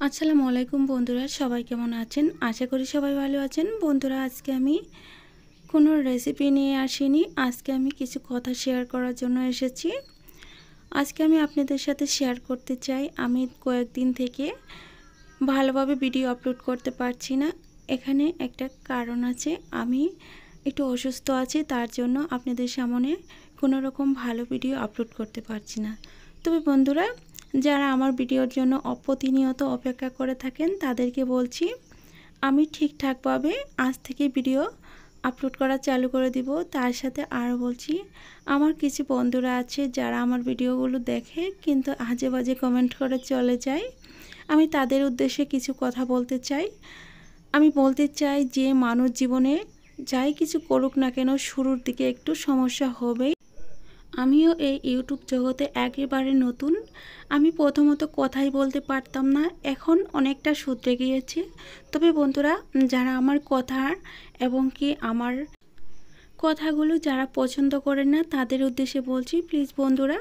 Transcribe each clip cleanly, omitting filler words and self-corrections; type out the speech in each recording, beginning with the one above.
আসসালামু আলাইকুম বন্ধুরা, সবাই কেমন আছেন? আশা করি সবাই ভালো আছেন। বন্ধুরা, আজকে আমি কোনো রেসিপি নিয়ে আসিনি। আজকে আমি কিছু কথা শেয়ার করার জন্য এসেছি। আজকে আমি আপনাদের সাথে শেয়ার করতে চাই, আমি কয়েকদিন থেকে ভালোভাবে ভিডিও আপলোড করতে পারছি না। এখানে একটা কারণ আছে, আমি একটু অসুস্থ আছি, তার জন্য আপনাদের সামনে কোনো রকম ভালো ভিডিও আপলোড করতে পারছি না। তবে বন্ধুরা, যারা আমার ভিডিওর জন্য প্রতিনিয়ত অপেক্ষা করে থাকেন তাদেরকে বলছি, আমি ঠিকঠাকভাবে আজ থেকে ভিডিও আপলোড করা চালু করে দিব। তার সাথে আরও বলছি, আমার কিছু বন্ধুরা আছে যারা আমার ভিডিওগুলো দেখে কিন্তু আজে বাজে কমেন্ট করে চলে যায়। আমি তাদের উদ্দেশ্যে কিছু কথা বলতে চাই। আমি বলতে চাই যে মানুষ জীবনে যাই কিছু করুক না কেন, শুরুর দিকে একটু সমস্যা হবেই। আমিও এই ইউটিউব জগতে একেবারে নতুন। আমি প্রথমত কথাই বলতে পারতাম না, এখন অনেকটা শুধরে গিয়েছে। তবে বন্ধুরা, যারা আমার কথা এবং কি আমার কথাগুলো যারা পছন্দ করেন না তাদের উদ্দেশ্যে বলছি, প্লিজ বন্ধুরা,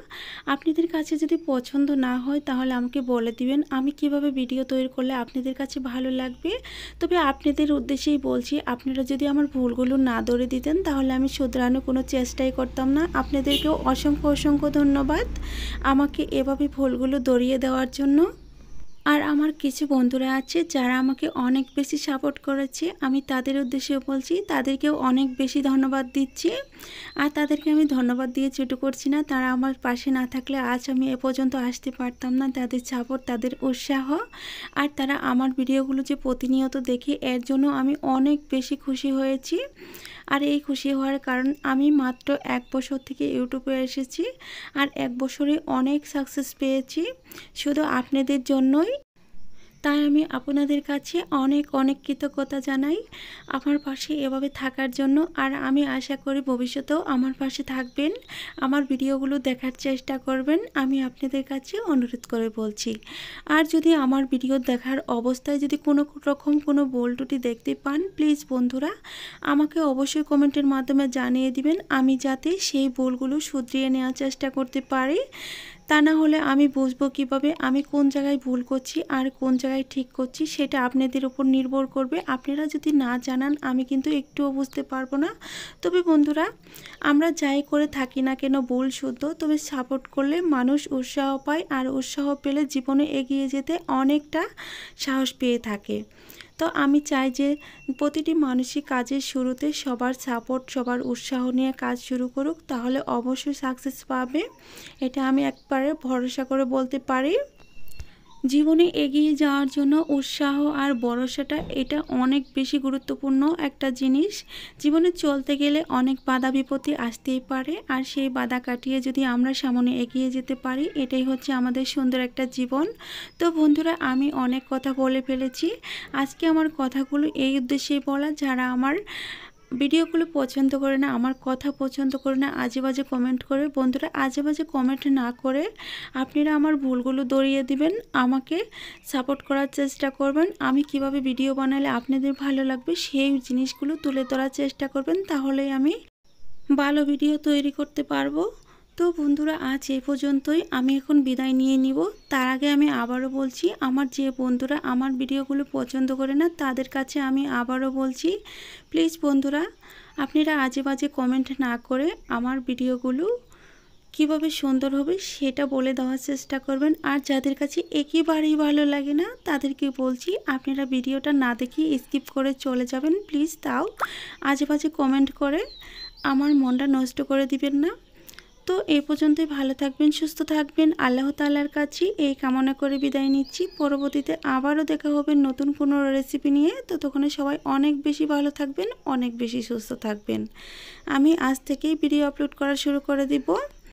আপনাদের কাছে যদি পছন্দ না হয় তাহলে আমাকে বলে দিবেন, আমি কিভাবে ভিডিও তৈরি করলে আপনাদের কাছে ভালো লাগবে। তবে আপনাদের উদ্দেশ্যেই বলছি, আপনারা যদি আমার ভুলগুলো না ধরে দিতেন তাহলে আমি শুধরানোর কোনো চেষ্টাই করতাম না। আপনাদেরকেও অসংখ্য অসংখ্য ধন্যবাদ আমাকে এভাবে ভুলগুলো ধরিয়ে দেওয়ার জন্য। আর আমার কিছু বন্ধুরা আছে যারা আমাকে অনেক বেশি সাপোর্ট করেছে, আমি তাদের উদ্দেশ্যে বলছি, তাদেরকেও অনেক বেশি ধন্যবাদ দিচ্ছি। আর তাদেরকে আমি ধন্যবাদ দিয়ে ছোটো করছি না, তারা আমার পাশে না থাকলে আজ আমি এ পর্যন্ত আসতে পারতাম না। তাদের সাপোর্ট, তাদের উৎসাহ আর তারা আমার ভিডিওগুলো যে প্রতিনিয়ত দেখে, এর জন্য আমি অনেক বেশি খুশি হয়েছি। আর এই খুশি হওয়ার কারণ, আমি মাত্র 1 বছর থেকে ইউটিউবে এসেছি আর 1 বছরে অনেক সাকসেস পেয়েছি শুধু আপনাদের জন্যই। তাই আমি আপনাদের কাছে অনেক অনেক কৃতজ্ঞতা জানাই আমার পাশে এভাবে থাকার জন্য। আর আমি আশা করি ভবিষ্যতেও আমার পাশে থাকবেন, আমার ভিডিওগুলো দেখার চেষ্টা করবেন, আমি আপনাদের কাছে অনুরোধ করে বলছি। আর যদি আমার ভিডিও দেখার অবস্থায় যদি কোনো রকম কোনো ভুল ত্রুটি দেখতে পান, প্লিজ বন্ধুরা আমাকে অবশ্যই কমেন্টের মাধ্যমে জানিয়ে দিবেন, আমি যাতে সেই ভুলগুলো শুধরিয়ে নেওয়ার চেষ্টা করতে পারি। তা না হলে আমি বুঝবো কিভাবে আমি কোন জায়গায় ভুল করছি আর কোন জায়গায় ঠিক করছি, সেটা আপনাদের উপর নির্ভর করবে। আপনারা যদি না জানান আমি কিন্তু একটুও বুঝতে পারবো না। তবে বন্ধুরা, আমরা যাই করে থাকি না কেন ভুল শুদ্ধ, তবে সাপোর্ট করলে মানুষ উৎসাহ পায়, আর উৎসাহ পেলে জীবনে এগিয়ে যেতে অনেকটা সাহস পেয়ে থাকে। তো আমি চাই যে প্রতিটি মানুষই কাজের শুরুতে সবার সাপোর্ট, সবার উৎসাহ নিয়ে কাজ শুরু করুক, তাহলে অবশ্যই সাকসেস পাবে। এটা আমি একবারে ভরসা করে বলতে পারি। জীবনে এগিয়ে যাওয়ার জন্য উৎসাহ আর ভরসাটা, এটা অনেক বেশি গুরুত্বপূর্ণ একটা জিনিস। জীবনে চলতে গেলে অনেক বাধা বিপত্তি আসতেই পারে, আর সেই বাধা কাটিয়ে যদি আমরা সামনে এগিয়ে যেতে পারি, এটাই হচ্ছে আমাদের সুন্দর একটা জীবন। তো বন্ধুরা, আমি অনেক কথা বলে ফেলেছি। আজকে আমার কথাগুলো এই উদ্দেশ্যেই বলা, যারা আমার ভিডিওগুলো পছন্দ করে না, আমার কথা পছন্দ করে না, আজে বাজে কমেন্ট করে, বন্ধুরা আজে বাজে কমেন্ট না করে আপনারা আমার ভুলগুলো ধরিয়ে দিবেন, আমাকে সাপোর্ট করার চেষ্টা করবেন। আমি কিভাবে ভিডিও বানালে আপনাদের ভালো লাগবে সেই জিনিসগুলো তুলে ধরার চেষ্টা করবেন, তাহলেই আমি ভালো ভিডিও তৈরি করতে পারবো। তো বন্ধুরা, আজ এই পর্যন্তই, আমি এখন বিদায় নিয়ে নিব। তার আগে আমি আবারও বলছি, আমার যে বন্ধুরা আমার ভিডিওগুলো পছন্দ করে না তাদের কাছে আমি আবারও বলছি, প্লিজ বন্ধুরা আপনারা আজে বাজে কমেন্ট না করে আমার ভিডিওগুলো কিভাবে সুন্দর হবে সেটা বলে দেওয়ার চেষ্টা করবেন। আর যাদের কাছে একেবারেই ভালো লাগে না তাদেরকে বলছি, আপনারা ভিডিওটা না দেখে স্কিপ করে চলে যাবেন প্লিজ। তাও আজে বাজে কমেন্ট করে আমার মনটা নষ্ট করে দিবেন না। তো এই পর্যন্তই, ভালো থাকবেন, সুস্থ থাকবেন, আল্লাহ তাআলার কাছে এই কামনা করে বিদায় নিচ্ছি। পরবর্তীতে আবারও দেখা হবে নতুন কোনো রেসিপি নিয়ে। ততক্ষণে সবাই অনেক বেশি ভালো থাকবেন, অনেক বেশি সুস্থ থাকবেন। আমি আজ থেকেই ভিডিও আপলোড করা শুরু করে দিব।